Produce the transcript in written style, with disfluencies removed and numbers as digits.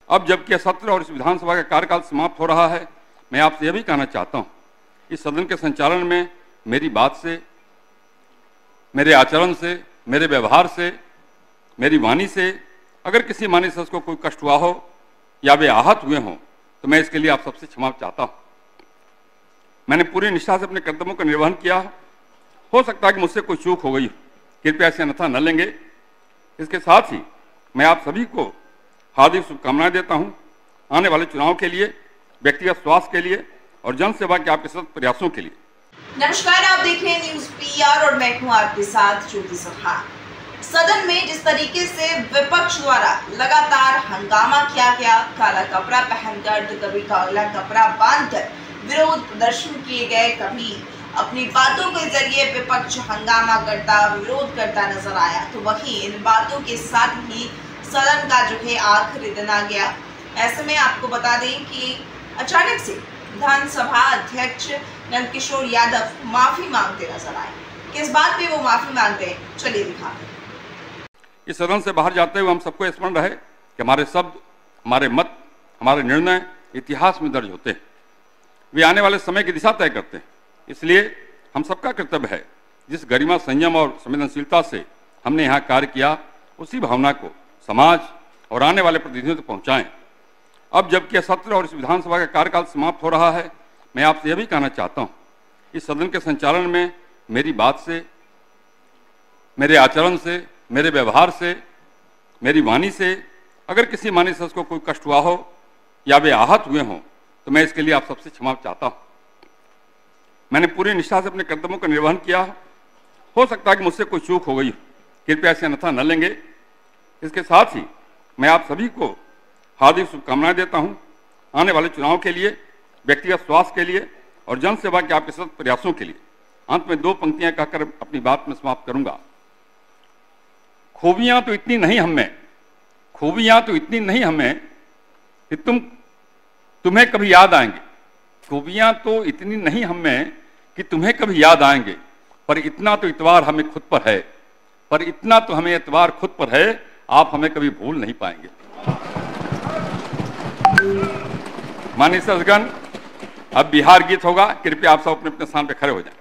अब जबकि सत्र और इस विधानसभा का कार्यकाल समाप्त हो रहा है, मैं आपसे यह भी कहना चाहता हूं, इस सदन के संचालन में मेरी बात से, मेरे आचरण से, मेरे व्यवहार से, मेरी वाणी से अगर किसी माननीय सदस्य को कोई कष्ट हुआ हो या वे आहत हुए हों तो मैं इसके लिए आप सबसे क्षमा चाहता हूं। मैंने पूरी निष्ठा से अपने कर्तव्यों का निर्वहन किया। हो सकता है कि मुझसे कोई चूक हो गई, कृपया ऐसे अन्यथा न लेंगे। इसके साथ ही मैं आप सभी को हार्दिक शुभकामनाएं देता हूं आने वाले चुनाव के लिए, व्यक्तिगत स्वास्थ्य के लिए और जन सेवा के आपके सतत प्रयासों के लिए। नमस्कार, आप देख रहे हैं न्यूज पीआर और मैं हूं आपके साथ ज्योति सभा। सदन में जिस तरीके से विपक्ष द्वारा लगातार हंगामा किया गया, काला कपड़ा पहनकर तो कभी काला कपड़ा बांधकर विरोध प्रदर्शन किए गए, कभी अपनी बातों के जरिए विपक्ष हंगामा करता, विरोध करता नजर आया, तो वहीं इन बातों के साथ ही सदन का जो है आखिरी दिन आ गया। ऐसे में आपको बता दें कि अचानक से विधानसभा अध्यक्ष नंदकिशोर यादव माफी मांगते नजर आए। किस बात पे वो माफी मांगते हैं, चलिए दिखाते हैं। इस सदन से बाहर जाते हुए हम सबको स्मरण रहे कि हमारे शब्द, हमारे मत, हमारे निर्णय इतिहास में दर्ज होते हैं। वे आने वाले समय की दिशा तय करते हैं। इसलिए हम सबका कर्तव्य है, जिस गरिमा, संयम और संवेदनशीलता से हमने यहाँ कार्य किया, उसी भावना को समाज और आने वाले प्रतिनिधियों तक पहुँचाएं। अब जबकि सत्र और इस विधानसभा का कार्यकाल समाप्त हो रहा है, मैं आपसे यह भी कहना चाहता हूँ, इस सदन के संचालन में मेरी बात से, मेरे आचरण से, मेरे व्यवहार से, मेरी वाणी से अगर किसी माननीय सदस्य को कोई कष्ट हुआ हो या वे आहत हुए हों तो मैं इसके लिए आप सबसे क्षमा चाहता हूं। मैंने पूरी निष्ठा से अपने कर्तव्यों का निर्वहन किया। हो सकता है कि मुझसे कोई चूक हो गई, कृपया ऐसे अन्यथा न लेंगे। इसके साथ ही मैं आप सभी को हार्दिक शुभकामनाएं देता हूं आने वाले चुनाव के लिए, व्यक्तिगत स्वास्थ्य के लिए और जन सेवा के आपके सतत प्रयासों के लिए। अंत में दो पंक्तियां कहकर अपनी बात में समाप्त करूंगा। खूबियां तो इतनी नहीं हमें कि तुम्हें कभी याद आएंगे। खूबियां तो इतनी नहीं हमें कि तुम्हें कभी याद आएंगे, पर इतना तो इतवार हमें खुद पर है, आप हमें कभी भूल नहीं पाएंगे। माननीय सदस्यगण, अब बिहार गीत होगा, कृपया आप सब अपने अपने स्थान पर खड़े हो जाएं।